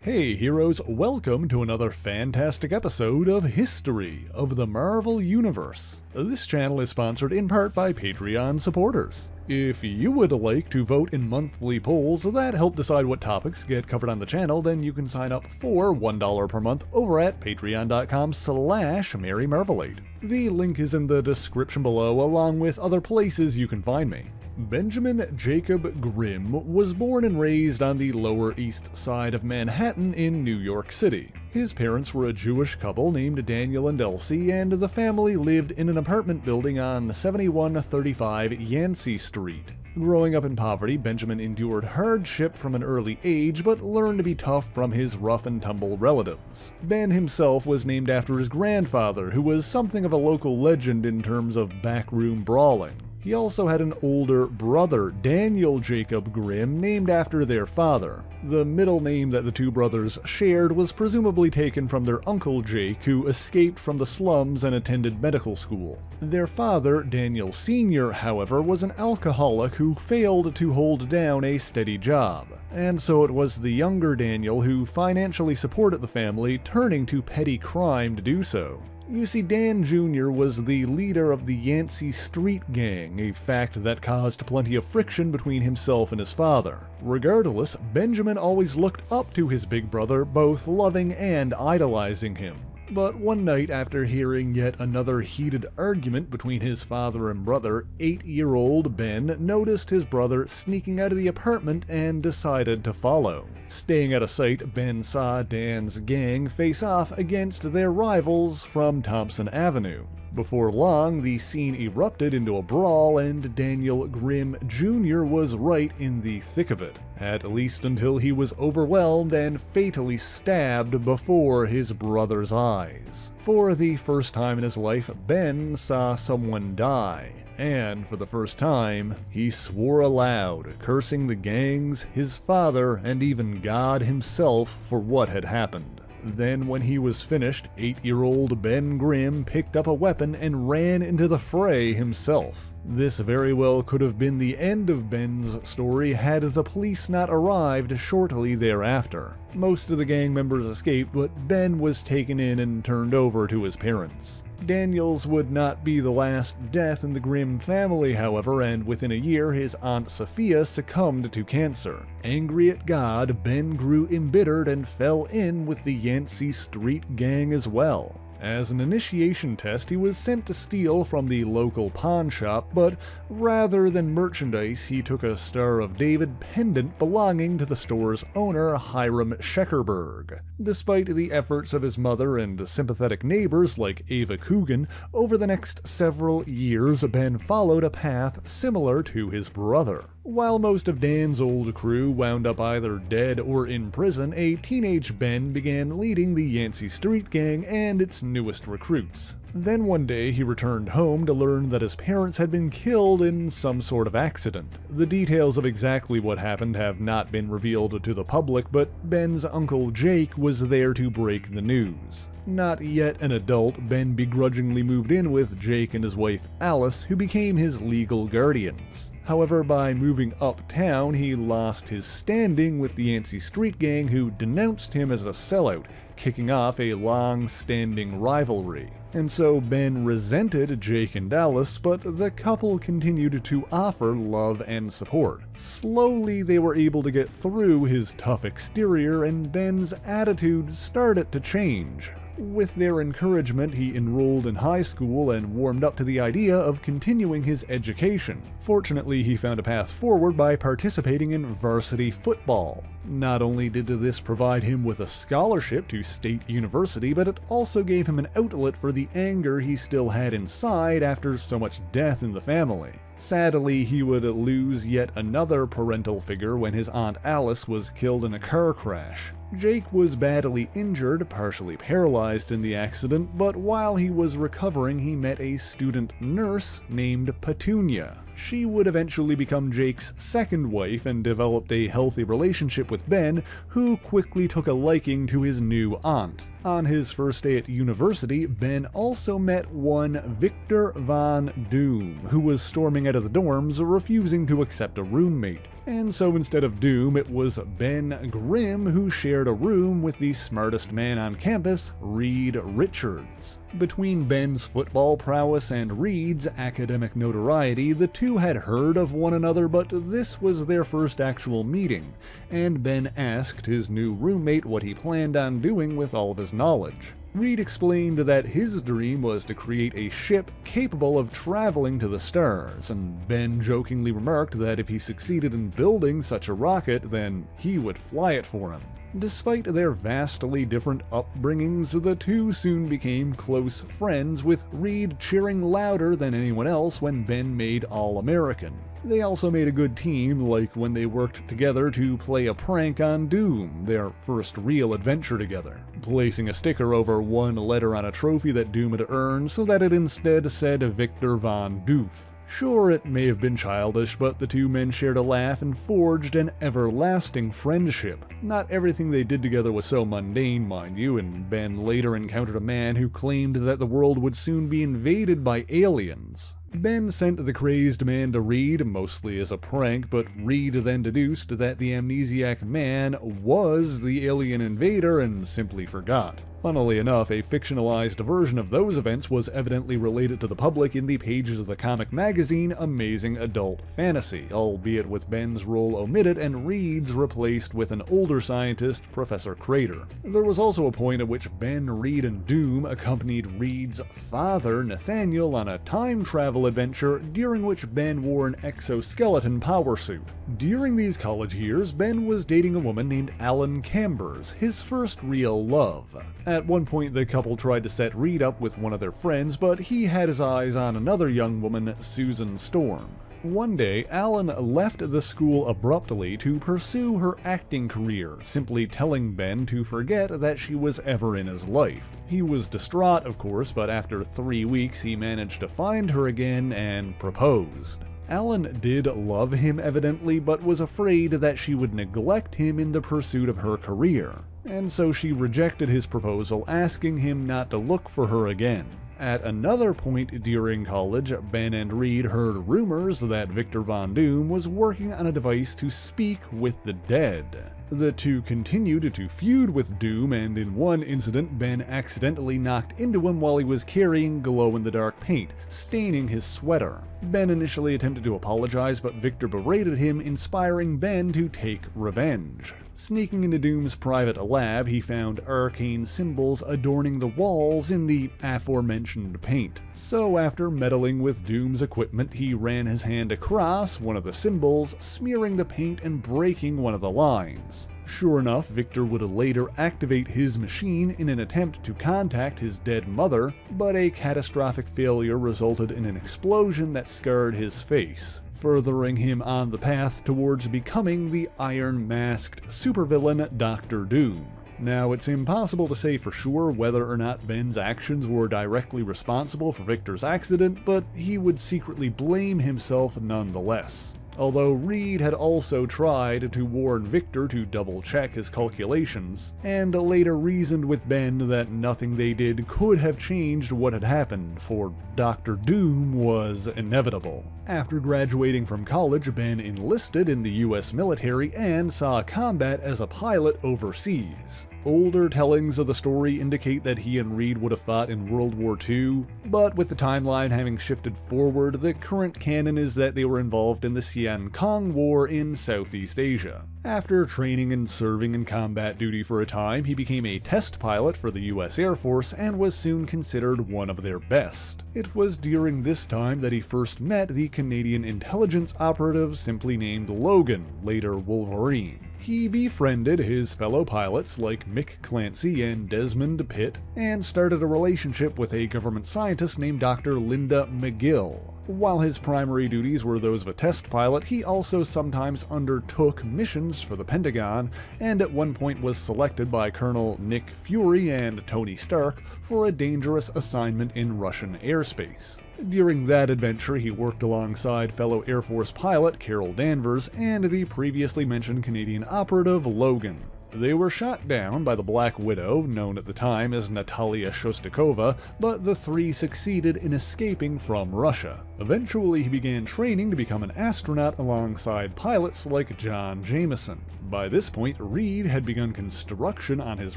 Hey heroes, welcome to another fantastic episode of History of the Marvel Universe. This channel is sponsored in part by Patreon supporters. If you would like to vote in monthly polls that help decide what topics get covered on the channel, then you can sign up for $1 per month over at patreon.com/MaryMarvelade. The link is in the description below, along with other places you can find me. Benjamin Jacob Grimm was born and raised on the Lower East Side of Manhattan in New York City. His parents were a Jewish couple named Daniel and Elsie, and the family lived in an apartment building on 7135 Yancey Street. Growing up in poverty, Benjamin endured hardship from an early age, but learned to be tough from his rough-and-tumble relatives. Ben himself was named after his grandfather, who was something of a local legend in terms of backroom brawling. He also had an older brother, Daniel Jacob Grimm, named after their father. The middle name that the two brothers shared was presumably taken from their uncle Jake, who escaped from the slums and attended medical school. Their father, Daniel Sr., however, was an alcoholic who failed to hold down a steady job. And so it was the younger Daniel who financially supported the family, turning to petty crime to do so. You see, Dan Jr. was the leader of the Yancey Street Gang, a fact that caused plenty of friction between himself and his father. Regardless, Benjamin always looked up to his big brother, both loving and idolizing him. But one night, after hearing yet another heated argument between his father and brother, 8-year-old Ben noticed his brother sneaking out of the apartment and decided to follow. Staying out of sight, Ben saw Dan's gang face off against their rivals from Thompson Avenue. Before long, the scene erupted into a brawl, and Daniel Grimm Jr. was right in the thick of it, at least until he was overwhelmed and fatally stabbed before his brother's eyes. For the first time in his life, Ben saw someone die, and for the first time, he swore aloud, cursing the gangs, his father, and even God himself for what had happened. Then, when he was finished, 8-year-old Ben Grimm picked up a weapon and ran into the fray himself. This very well could have been the end of Ben's story had the police not arrived shortly thereafter. Most of the gang members escaped, but Ben was taken in and turned over to his parents. Daniel's would not be the last death in the Grimm family, however, and within a year his Aunt Sophia succumbed to cancer. Angry at God, Ben grew embittered and fell in with the Yancey Street Gang as well. As an initiation test, he was sent to steal from the local pawn shop, but rather than merchandise, he took a Star of David pendant belonging to the store's owner, Hiram Scheckerberg. Despite the efforts of his mother and sympathetic neighbors like Ava Coogan, over the next several years, Ben followed a path similar to his brother. While most of Dan's old crew wound up either dead or in prison, a teenage Ben began leading the Yancey Street Gang and its newest recruits. Then one day he returned home to learn that his parents had been killed in some sort of accident. The details of exactly what happened have not been revealed to the public, but Ben's uncle Jake was there to break the news. Not yet an adult, Ben begrudgingly moved in with Jake and his wife Alice, who became his legal guardians. However, by moving uptown, he lost his standing with the Yancey Street Gang, who denounced him as a sellout, kicking off a long-standing rivalry. And so Ben resented Jake and Alice, but the couple continued to offer love and support. Slowly, they were able to get through his tough exterior, and Ben's attitude started to change. With their encouragement, he enrolled in high school and warmed up to the idea of continuing his education. Fortunately, he found a path forward by participating in varsity football. Not only did this provide him with a scholarship to State University, but it also gave him an outlet for the anger he still had inside after so much death in the family. Sadly, he would lose yet another parental figure when his Aunt Alice was killed in a car crash. Jake was badly injured, partially paralyzed in the accident, but while he was recovering, he met a student nurse named Petunia. She would eventually become Jake's second wife and developed a healthy relationship with Ben, who quickly took a liking to his new aunt. On his first day at university, Ben also met one Victor Von Doom, who was storming out of the dorms, refusing to accept a roommate. And so instead of Doom, it was Ben Grimm who shared a room with the smartest man on campus, Reed Richards. Between Ben's football prowess and Reed's academic notoriety, the two had heard of one another, but this was their first actual meeting, and Ben asked his new roommate what he planned on doing with all of his knowledge. Reed explained that his dream was to create a ship capable of traveling to the stars, and Ben jokingly remarked that if he succeeded in building such a rocket, then he would fly it for him. Despite their vastly different upbringings, the two soon became close friends, with Reed cheering louder than anyone else when Ben made All-American. They also made a good team, like when they worked together to play a prank on Doom, their first real adventure together, placing a sticker over one letter on a trophy that Doom had earned so that it instead said Victor Von Doof. Sure, it may have been childish, but the two men shared a laugh and forged an everlasting friendship. Not everything they did together was so mundane, mind you, and Ben later encountered a man who claimed that the world would soon be invaded by aliens. Ben sent the crazed man to Reed, mostly as a prank, but Reed then deduced that the amnesiac man was the alien invader and simply forgot. Funnily enough, a fictionalized version of those events was evidently related to the public in the pages of the comic magazine Amazing Adult Fantasy, albeit with Ben's role omitted and Reed's replaced with an older scientist, Professor Crater. There was also a point at which Ben, Reed, and Doom accompanied Reed's father, Nathaniel, on a time travel adventure during which Ben wore an exoskeleton power suit. During these college years, Ben was dating a woman named Alan Cambers, his first real love. At one point, the couple tried to set Reed up with one of their friends, but he had his eyes on another young woman, Susan Storm. One day, Alan left the school abruptly to pursue her acting career, simply telling Ben to forget that she was ever in his life. He was distraught, of course, but after 3 weeks he managed to find her again and proposed. Alan did love him evidently, but was afraid that she would neglect him in the pursuit of her career, and so she rejected his proposal, asking him not to look for her again. At another point during college, Ben and Reed heard rumors that Victor Von Doom was working on a device to speak with the dead. The two continued to feud with Doom, and in one incident, Ben accidentally knocked into him while he was carrying glow-in-the-dark paint, staining his sweater. Ben initially attempted to apologize, but Victor berated him, inspiring Ben to take revenge. Sneaking into Doom's private lab, he found arcane symbols adorning the walls in the aforementioned paint. So after meddling with Doom's equipment, he ran his hand across one of the symbols, smearing the paint and breaking one of the lines. Sure enough, Victor would later activate his machine in an attempt to contact his dead mother, but a catastrophic failure resulted in an explosion that scarred his face, furthering him on the path towards becoming the iron-masked supervillain Dr. Doom. Now, it's impossible to say for sure whether or not Ben's actions were directly responsible for Victor's accident, but he would secretly blame himself nonetheless. Although Reed had also tried to warn Victor to double-check his calculations, and later reasoned with Ben that nothing they did could have changed what had happened, for Dr. Doom was inevitable. After graduating from college, Ben enlisted in the US military and saw combat as a pilot overseas. Older tellings of the story indicate that he and Reed would have fought in World War II, but with the timeline having shifted forward, the current canon is that they were involved in the Siancong War in Southeast Asia. After training and serving in combat duty for a time, he became a test pilot for the US Air Force and was soon considered one of their best. It was during this time that he first met the Canadian intelligence operative simply named Logan, later Wolverine. He befriended his fellow pilots like Mick Clancy and Desmond Pitt, and started a relationship with a government scientist named Dr. Linda McGill. While his primary duties were those of a test pilot, he also sometimes undertook missions for the Pentagon, and at one point was selected by Colonel Nick Fury and Tony Stark for a dangerous assignment in Russian airspace. During that adventure, he worked alongside fellow Air Force pilot Carol Danvers and the previously mentioned Canadian operative Logan. They were shot down by the Black Widow, known at the time as Natalia Shostakova, but the three succeeded in escaping from Russia. Eventually, he began training to become an astronaut alongside pilots like John Jameson. By this point, Reed had begun construction on his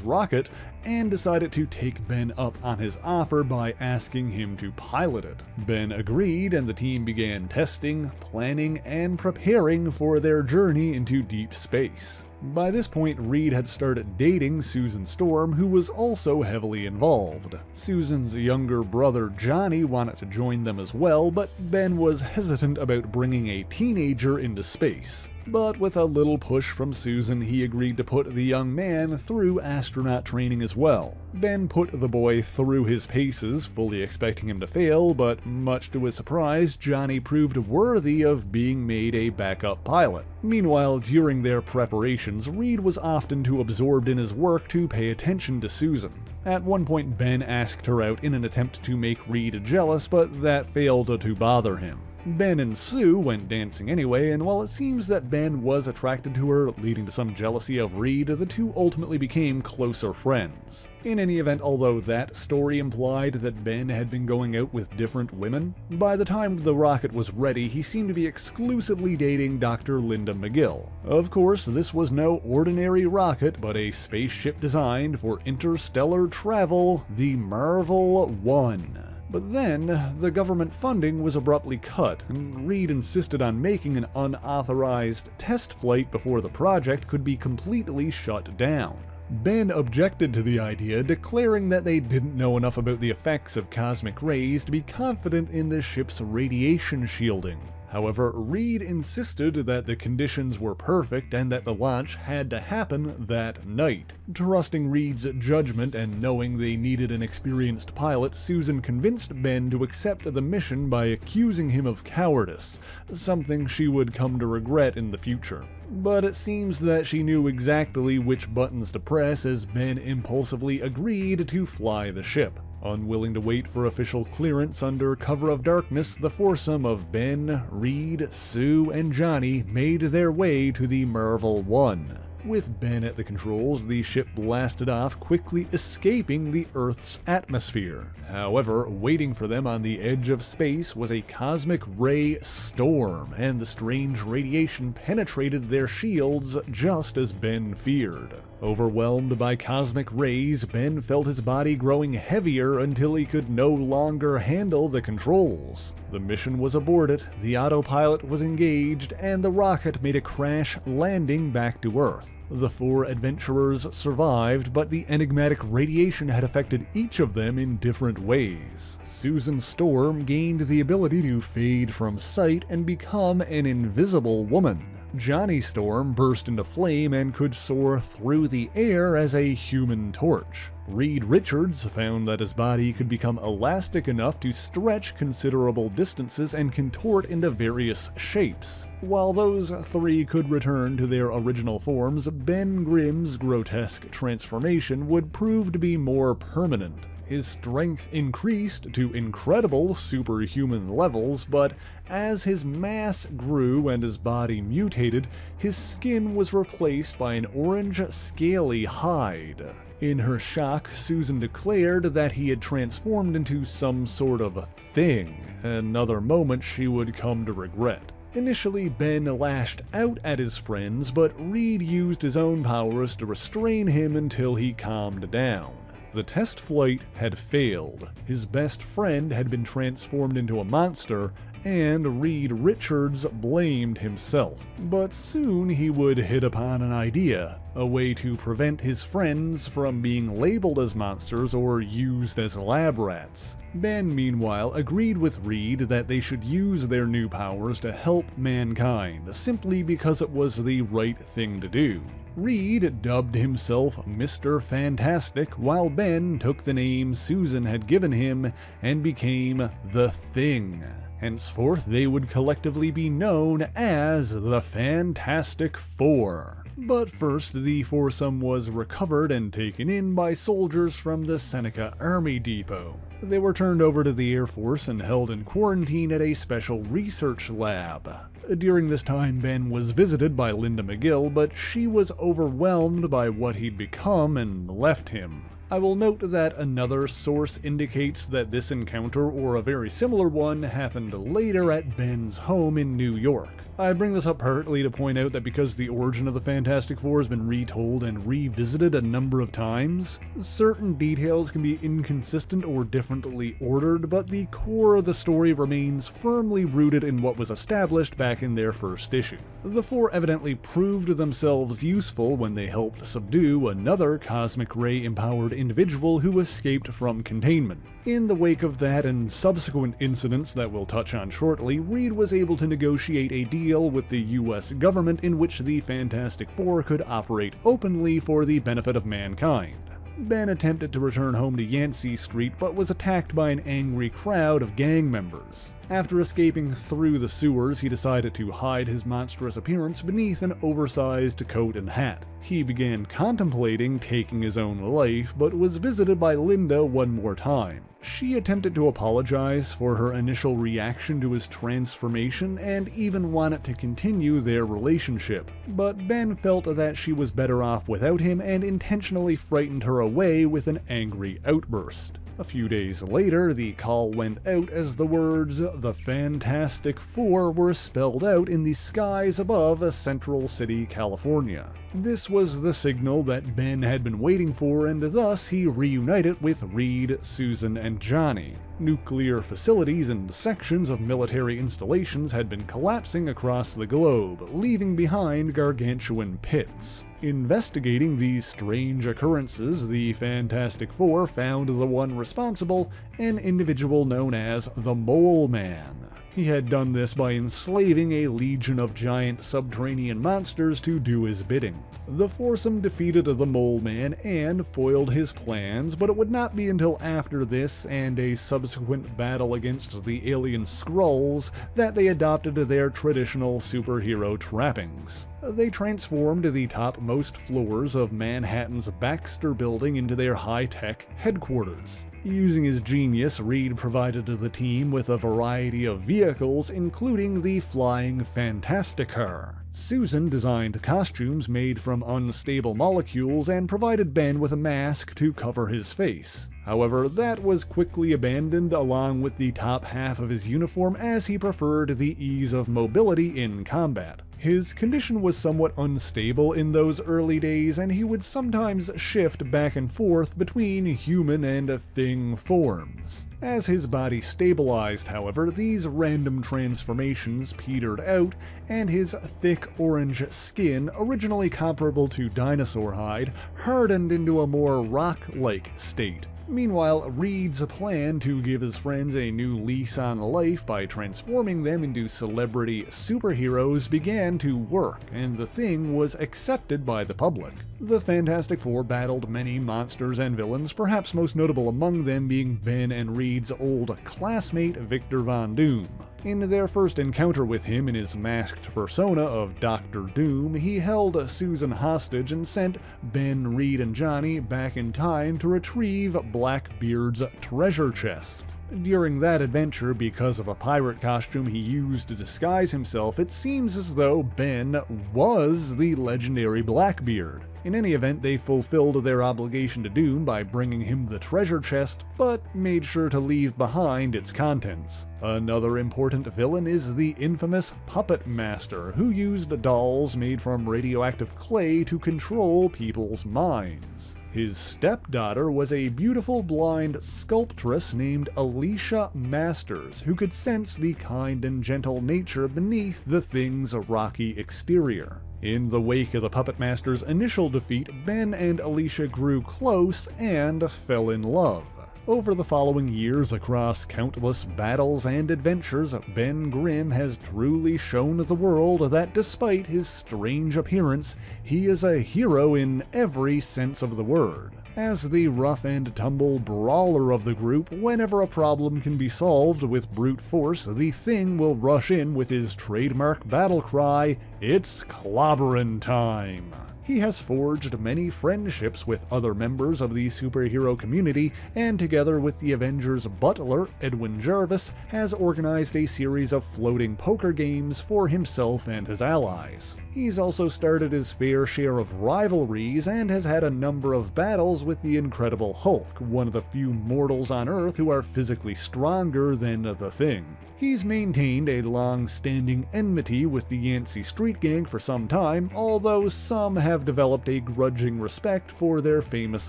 rocket and decided to take Ben up on his offer by asking him to pilot it. Ben agreed, and the team began testing, planning, and preparing for their journey into deep space. By this point, Reed had started dating Susan Storm, who was also heavily involved. Susan's younger brother Johnny wanted to join them as well, but Ben was hesitant about bringing a teenager into space. But with a little push from Susan, he agreed to put the young man through astronaut training as well. Ben put the boy through his paces, fully expecting him to fail, but much to his surprise, Johnny proved worthy of being made a backup pilot. Meanwhile, during their preparations, Reed was often too absorbed in his work to pay attention to Susan. At one point, Ben asked her out in an attempt to make Reed jealous, but that failed to bother him. Ben and Sue went dancing anyway, and while it seems that Ben was attracted to her, leading to some jealousy of Reed, the two ultimately became closer friends. In any event, although that story implied that Ben had been going out with different women, by the time the rocket was ready, he seemed to be exclusively dating Dr. Linda McGill. Of course, this was no ordinary rocket, but a spaceship designed for interstellar travel, the Marvel 1. But then, the government funding was abruptly cut, and Reed insisted on making an unauthorized test flight before the project could be completely shut down. Ben objected to the idea, declaring that they didn't know enough about the effects of cosmic rays to be confident in the ship's radiation shielding. However, Reed insisted that the conditions were perfect and that the launch had to happen that night. Trusting Reed's judgment and knowing they needed an experienced pilot, Susan convinced Ben to accept the mission by accusing him of cowardice, something she would come to regret in the future. But it seems that she knew exactly which buttons to press as Ben impulsively agreed to fly the ship. Unwilling to wait for official clearance under cover of darkness, the foursome of Ben, Reed, Sue, and Johnny made their way to the Marvel 1. With Ben at the controls, the ship blasted off, quickly escaping the Earth's atmosphere. However, waiting for them on the edge of space was a cosmic ray storm, and the strange radiation penetrated their shields just as Ben feared. Overwhelmed by cosmic rays, Ben felt his body growing heavier until he could no longer handle the controls. The mission was aborted, the autopilot was engaged, and the rocket made a crash landing back to Earth. The four adventurers survived, but the enigmatic radiation had affected each of them in different ways. Susan Storm gained the ability to fade from sight and become an invisible woman. Johnny Storm burst into flame and could soar through the air as a human torch. Reed Richards found that his body could become elastic enough to stretch considerable distances and contort into various shapes. While those three could return to their original forms, Ben Grimm's grotesque transformation would prove to be more permanent. His strength increased to incredible superhuman levels, but as his mass grew and his body mutated, his skin was replaced by an orange, scaly hide. In her shock, Susan declared that he had transformed into some sort of thing, another moment she would come to regret. Initially, Ben lashed out at his friends, but Reed used his own powers to restrain him until he calmed down. The test flight had failed, his best friend had been transformed into a monster, and Reed Richards blamed himself. But soon he would hit upon an idea, a way to prevent his friends from being labeled as monsters or used as lab rats. Ben, meanwhile, agreed with Reed that they should use their new powers to help mankind, simply because it was the right thing to do. Reed dubbed himself Mr. Fantastic, while Ben took the name Susan had given him and became The Thing. Henceforth, they would collectively be known as the Fantastic Four. But first, the foursome was recovered and taken in by soldiers from the Seneca Army Depot. They were turned over to the Air Force and held in quarantine at a special research lab. During this time, Ben was visited by Linda McGill, but she was overwhelmed by what he'd become and left him. I will note that another source indicates that this encounter, or a very similar one, happened later at Ben's home in New York. I bring this up partly to point out that because the origin of the Fantastic Four has been retold and revisited a number of times, certain details can be inconsistent or differently ordered, but the core of the story remains firmly rooted in what was established back in their first issue. The Four evidently proved themselves useful when they helped subdue another cosmic ray-empowered individual who escaped from containment. In the wake of that and subsequent incidents that we'll touch on shortly, Reed was able to negotiate a deal with the US government in which the Fantastic Four could operate openly for the benefit of mankind. Ben attempted to return home to Yancey Street but was attacked by an angry crowd of gang members. After escaping through the sewers, he decided to hide his monstrous appearance beneath an oversized coat and hat. He began contemplating taking his own life, but was visited by Linda one more time. She attempted to apologize for her initial reaction to his transformation and even wanted to continue their relationship, but Ben felt that she was better off without him and intentionally frightened her away with an angry outburst. A few days later, the call went out as the words "The Fantastic Four" were spelled out in the skies above Central City, California. This was the signal that Ben had been waiting for, and thus he reunited with Reed, Susan, and Johnny. Nuclear facilities and sections of military installations had been collapsing across the globe, leaving behind gargantuan pits. Investigating these strange occurrences, the Fantastic Four found the one responsible, an individual known as the Mole Man. He had done this by enslaving a legion of giant subterranean monsters to do his bidding. The foursome defeated the Mole Man and foiled his plans, but it would not be until after this and a subsequent battle against the alien Skrulls that they adopted their traditional superhero trappings. They transformed the topmost floors of Manhattan's Baxter Building into their high-tech headquarters. Using his genius, Reed provided the team with a variety of vehicles, including the Flying Fantasticar. Susan designed costumes made from unstable molecules and provided Ben with a mask to cover his face. However, that was quickly abandoned along with the top half of his uniform, as he preferred the ease of mobility in combat. His condition was somewhat unstable in those early days, and he would sometimes shift back and forth between human and thing forms. As his body stabilized, however, these random transformations petered out, and his thick orange skin, originally comparable to dinosaur hide, hardened into a more rock-like state. Meanwhile, Reed's plan to give his friends a new lease on life by transforming them into celebrity superheroes began to work, and the thing was accepted by the public. The Fantastic Four battled many monsters and villains, perhaps most notable among them being Ben and Reed's old classmate Victor Von Doom. In their first encounter with him in his masked persona of Dr. Doom, he held Susan hostage and sent Ben, Reed, and Johnny back in time to retrieve Blackbeard's treasure chest. During that adventure, because of a pirate costume he used to disguise himself, it seems as though Ben was the legendary Blackbeard. In any event, they fulfilled their obligation to Doom by bringing him the treasure chest, but made sure to leave behind its contents. Another important villain is the infamous Puppet Master, who used dolls made from radioactive clay to control people's minds. His stepdaughter was a beautiful blind sculptress named Alicia Masters, who could sense the kind and gentle nature beneath the thing's rocky exterior. In the wake of the Puppet Master's initial defeat, Ben and Alicia grew close and fell in love. Over the following years, across countless battles and adventures, Ben Grimm has truly shown the world that despite his strange appearance, he is a hero in every sense of the word. As the rough and tumble brawler of the group, whenever a problem can be solved with brute force, the Thing will rush in with his trademark battle cry, "It's clobberin' time!" He has forged many friendships with other members of the superhero community, and together with the Avengers' butler, Edwin Jarvis, has organized a series of floating poker games for himself and his allies. He's also started his fair share of rivalries and has had a number of battles with the Incredible Hulk, one of the few mortals on Earth who are physically stronger than the Thing. He's maintained a long-standing enmity with the Yancey Street Gang for some time, although some have developed a grudging respect for their famous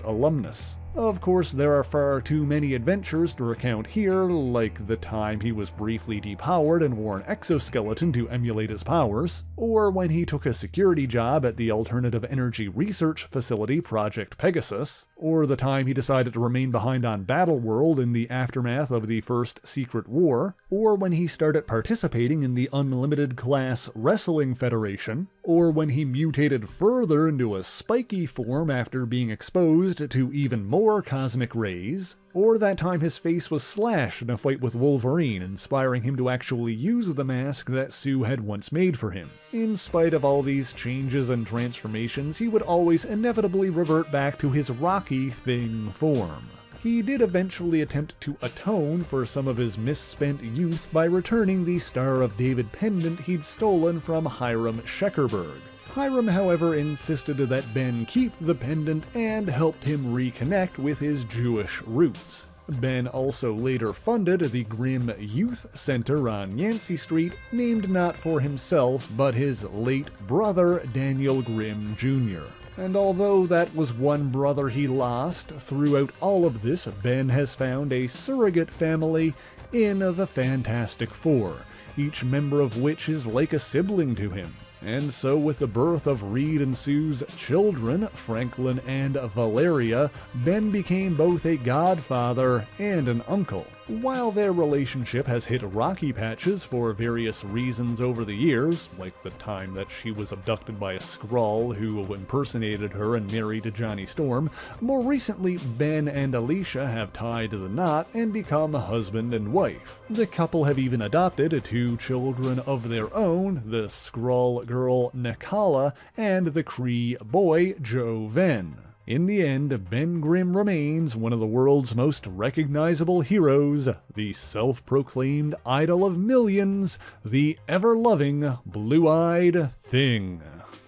alumnus. Of course, there are far too many adventures to recount here, like the time he was briefly depowered and wore an exoskeleton to emulate his powers, or when he took a security job at the alternative energy research facility Project Pegasus, or the time he decided to remain behind on Battleworld in the aftermath of the First Secret War, or when he started participating in the Unlimited Class Wrestling Federation, or when he mutated further into a spiky form after being exposed to even more cosmic rays, or that time his face was slashed in a fight with Wolverine, inspiring him to actually use the mask that Sue had once made for him. In spite of all these changes and transformations, he would always inevitably revert back to his Rocky Thing form. He did eventually attempt to atone for some of his misspent youth by returning the Star of David pendant he'd stolen from Hiram Scheckerberg. Hiram, however, insisted that Ben keep the pendant and helped him reconnect with his Jewish roots. Ben also later funded the Grimm Youth Center on Yancey Street, named not for himself but his late brother Daniel Grimm Jr. And although that was one brother he lost, throughout all of this, Ben has found a surrogate family in the Fantastic Four, each member of which is like a sibling to him. And so with the birth of Reed and Sue's children, Franklin and Valeria, Ben became both a godfather and an uncle. While their relationship has hit rocky patches for various reasons over the years, like the time that she was abducted by a Skrull who impersonated her and married Johnny Storm, more recently Ben and Alicia have tied the knot and become husband and wife. The couple have even adopted 2 children of their own, the Skrull girl Nakala and the Kree boy Joe Venn. In the end, Ben Grimm remains one of the world's most recognizable heroes, the self-proclaimed idol of millions, the ever-loving Blue-Eyed Thing.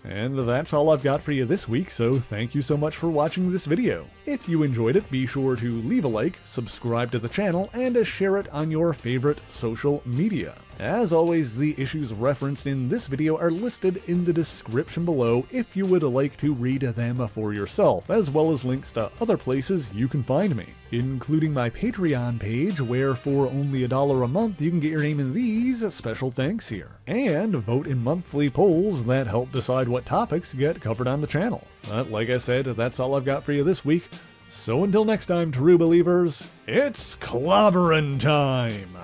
And that's all I've got for you this week, so thank you so much for watching this video. If you enjoyed it, be sure to leave a like, subscribe to the channel, and share it on your favorite social media. As always, the issues referenced in this video are listed in the description below if you would like to read them for yourself, as well as links to other places you can find me, including my Patreon page, where for only $1 a month you can get your name in these special thanks here, and vote in monthly polls that help decide what topics get covered on the channel. But like I said, that's all I've got for you this week, so until next time, true believers, it's clobberin' time!